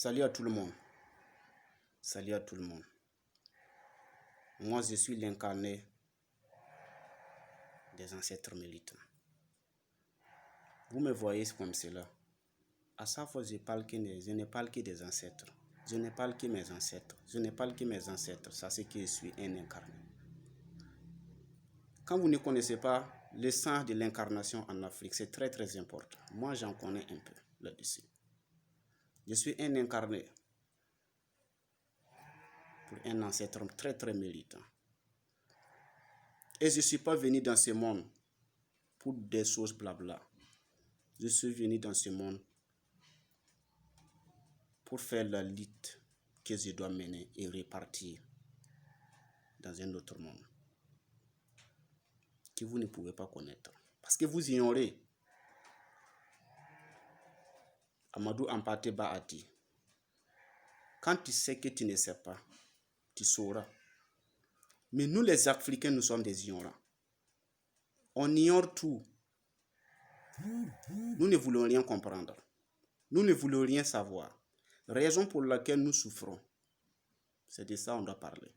Salut à tout le monde. Salut à tout le monde. Moi, je suis l'incarné des ancêtres militants. Vous me voyez comme cela. À chaque fois, je ne parle que des ancêtres. Je ne parle que mes ancêtres. Je ne parle que mes ancêtres. Ça, c'est que je suis un incarné. Quand vous ne connaissez pas le sens de l'incarnation en Afrique, c'est très très important. Moi, j'en connais un peu là-dessus. Je suis un incarné pour un ancêtre très très militant. Et je ne suis pas venu dans ce monde pour des choses blabla. Je suis venu dans ce monde pour faire la lutte que je dois mener et repartir dans un autre monde que vous ne pouvez pas connaître. Parce que vous ignorez. Amadou Hampâté Bâ a dit, quand tu sais que tu ne sais pas, tu sauras. Mais nous les Africains, nous sommes des ignorants. On ignore tout. Nous ne voulons rien comprendre. Nous ne voulons rien savoir. Raison pour laquelle nous souffrons. C'est de ça qu'on doit parler.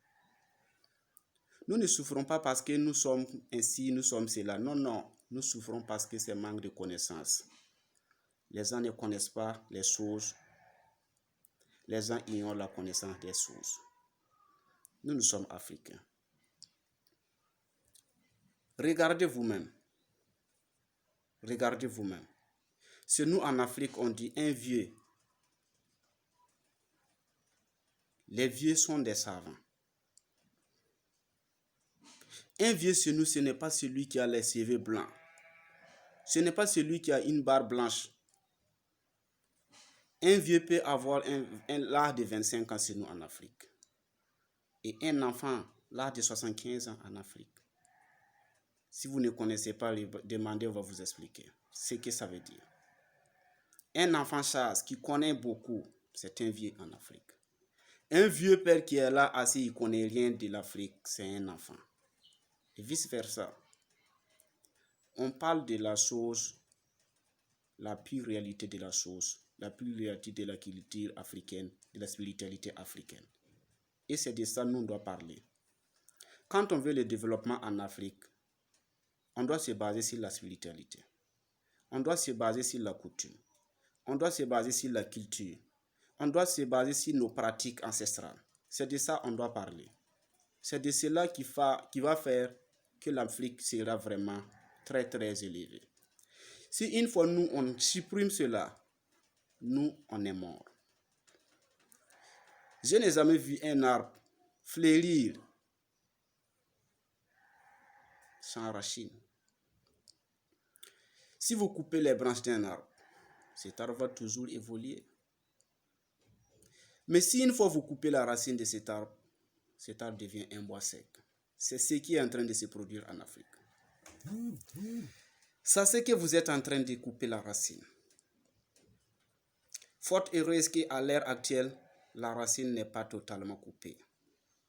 Nous ne souffrons pas parce que nous sommes ainsi, nous sommes cela. Non, non. Nous souffrons parce que c'est manque de connaissances. Les gens ne connaissent pas les choses. Les gens ignorent la connaissance des choses. Nous sommes africains. Regardez vous-même. Regardez vous-même. C'est nous en Afrique, on dit un vieux. Les vieux sont des savants. Un vieux chez nous, ce n'est pas celui qui a les cheveux blancs. Ce n'est pas celui qui a une barbe blanche. Un vieux peut avoir l'âge de 25 ans chez nous en Afrique. Et un enfant, l'âge de 75 ans en Afrique. Si vous ne connaissez pas, demandez, on va vous expliquer ce que ça veut dire. Un enfant chasse qui connaît beaucoup, c'est un vieux en Afrique. Un vieux père qui est là assis, il ne connaît rien de l'Afrique, c'est un enfant. Et vice-versa. On parle de la chose, la pure réalité de la chose, la pure réalité de la culture africaine, de la spiritualité africaine. Et c'est de ça que nous devons parler. Quand on veut le développement en Afrique, on doit se baser sur la spiritualité. On doit se baser sur la coutume. On doit se baser sur la culture. On doit se baser sur nos pratiques ancestrales. C'est de ça qu'on doit parler. C'est de cela qui va faire que l'Afrique sera vraiment très très élevée. Si une fois nous on supprime cela, nous on est mort. Je n'ai jamais vu un arbre fleurir sans racines. Si vous coupez les branches d'un arbre, cet arbre va toujours évoluer. Mais si une fois vous coupez la racine de cet arbre devient un bois sec. C'est ce qui est en train de se produire en Afrique. Ça, c'est que vous êtes en train de couper la racine. Fort heureuse qu'à l'heure actuelle, la racine n'est pas totalement coupée.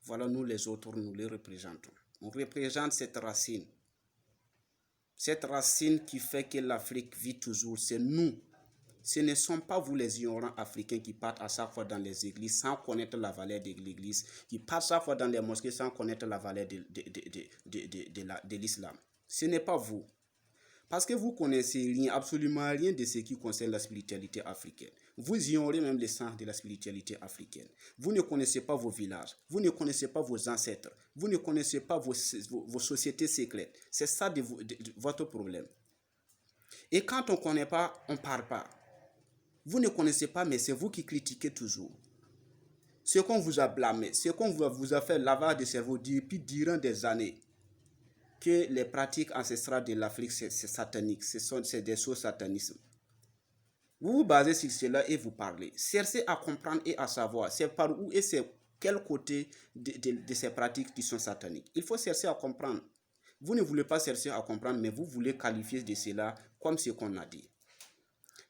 Voilà, nous les autres, nous les représentons. On représente cette racine. Cette racine qui fait que l'Afrique vit toujours, c'est nous. Ce ne sont pas vous les ignorants africains qui partent à chaque fois dans les églises sans connaître la valeur de l'église, qui partent chaque fois dans les mosquées sans connaître la valeur de l'islam. Ce n'est pas vous. Parce que vous connaissez absolument rien de ce qui concerne la spiritualité africaine. Vous ignorez même le sens de la spiritualité africaine. Vous ne connaissez pas vos villages. Vous ne connaissez pas vos ancêtres. Vous ne connaissez pas vos sociétés secrètes. C'est ça votre problème. Et quand on ne connaît pas, on ne parle pas. Vous ne connaissez pas, mais c'est vous qui critiquez toujours. Ce qu'on vous a blâmé, ce qu'on vous a fait lavage de cerveau depuis durant des années, que les pratiques ancestrales de l'Afrique, c'est satanique, c'est des choses satanismes. Vous vous basez sur cela et vous parlez. Cherchez à comprendre et à savoir c'est par où et c'est quel côté de ces pratiques qui sont sataniques. Il faut chercher à comprendre. Vous ne voulez pas chercher à comprendre, mais vous voulez qualifier de cela comme ce qu'on a dit.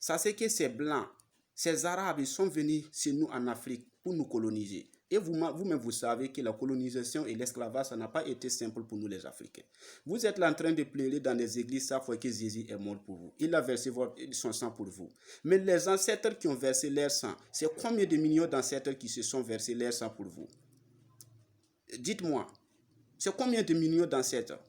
Ça, c'est que ces blancs, ces arabes, ils sont venus chez nous en Afrique pour nous coloniser. Et vous-même, vous savez que la colonisation et l'esclavage, ça n'a pas été simple pour nous les Africains. Vous êtes là en train de pleurer dans les églises chaque fois que Jésus est mort pour vous. Il a versé son sang pour vous. Mais les ancêtres qui ont versé leur sang, c'est combien de millions d'ancêtres qui se sont versés leur sang pour vous? Dites-moi, c'est combien de millions d'ancêtres?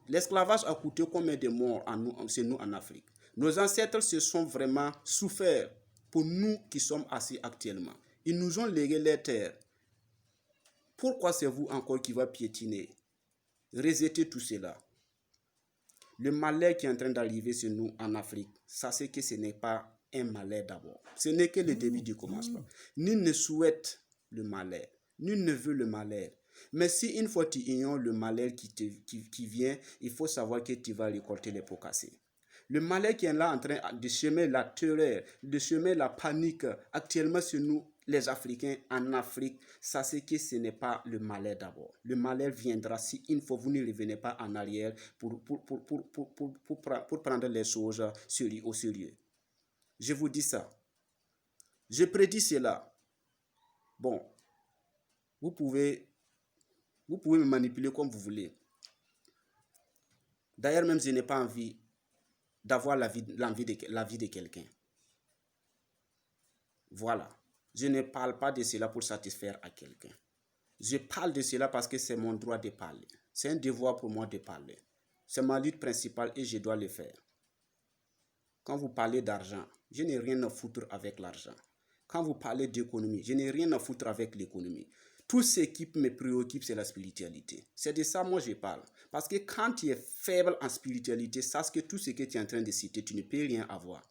L'esclavage a coûté combien de morts chez nous en Afrique? Nos ancêtres se sont vraiment souffert pour nous qui sommes assis actuellement. Ils nous ont légué les terres. Pourquoi c'est vous encore qui va piétiner? Rejetez tout cela. Le malheur qui est en train d'arriver sur nous en Afrique, sachez que ce n'est pas un malheur d'abord. Ce n'est que le début du commencement. Nul ne souhaite le malheur. Nul ne veut le malheur. Mais si une fois tu ignores le malheur qui vient, il faut savoir que tu vas récolter les pots cassés. Le malheur qui est là en train de semer la terreur, de semer la panique actuellement sur nous, les Africains en Afrique, sachez que ce n'est pas le malheur d'abord. Le malheur viendra si une fois vous ne revenez pas en arrière pour prendre les choses au sérieux. Je vous dis ça. Je prédis cela. Bon, vous pouvez me manipuler comme vous voulez. D'ailleurs, même je n'ai pas envie d'avoir la vie de quelqu'un. Voilà. Je ne parle pas de cela pour satisfaire à quelqu'un. Je parle de cela parce que c'est mon droit de parler. C'est un devoir pour moi de parler. C'est ma lutte principale et je dois le faire. Quand vous parlez d'argent, je n'ai rien à foutre avec l'argent. Quand vous parlez d'économie, je n'ai rien à foutre avec l'économie. Tout ce qui me préoccupe, c'est la spiritualité. C'est de ça, moi, je parle. Parce que quand tu es faible en spiritualité, sache que tout ce que tu es en train de citer, tu ne peux rien avoir.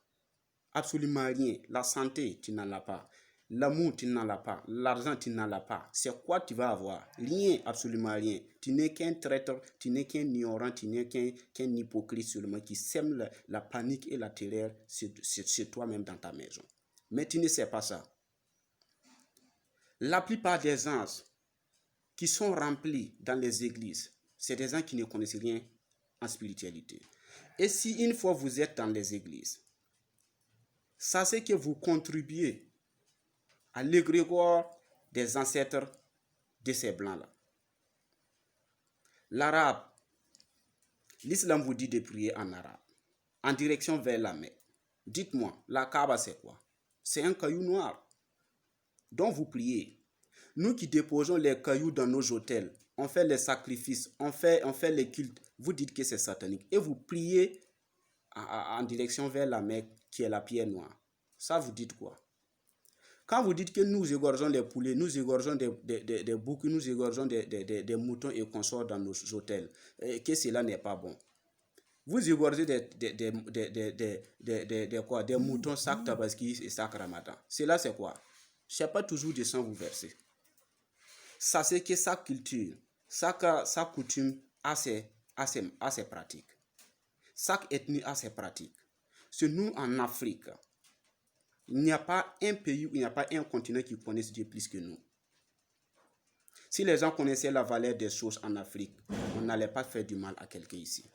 Absolument rien. La santé, tu n'en as pas. L'amour, tu n'en as pas. L'argent, tu n'en as pas. C'est quoi tu vas avoir? Rien, absolument rien. Tu n'es qu'un traître, tu n'es qu'un ignorant, tu n'es qu'un hypocrite seulement qui sème la panique et la terreur chez toi-même dans ta maison. Mais tu ne sais pas ça. La plupart des anges qui sont remplis dans les églises, c'est des gens qui ne connaissent rien en spiritualité. Et si une fois vous êtes dans les églises, sachez que vous contribuez à l'égrégore des ancêtres de ces blancs-là. L'arabe, l'islam vous dit de prier en arabe, en direction vers la mer. Dites-moi, la Kaaba c'est quoi? C'est un caillou noir dont vous priez. Nous qui déposons les cailloux dans nos hôtels, on fait les sacrifices, on fait les cultes, vous dites que c'est satanique. Et vous priez en direction vers la mer qui est la pierre noire. Ça vous dites quoi? Quand vous dites que nous égorgeons les poulets, nous égorgeons des boucs, nous égorgeons des moutons et consorts dans nos hôtels, que cela n'est pas bon. Vous égorgez des moutons sac tabaski et sac ramadan. Cela c'est quoi? Ce n'est pas toujours du sang vous versez. Sachez que sa culture, sa coutume a ses pratiques. Chaque ethnie a ses pratiques. C'est nous en Afrique. Il n'y a pas un pays, il n'y a pas un continent qui connaisse Dieu plus que nous. Si les gens connaissaient la valeur des choses en Afrique, on n'allait pas faire du mal à quelqu'un ici.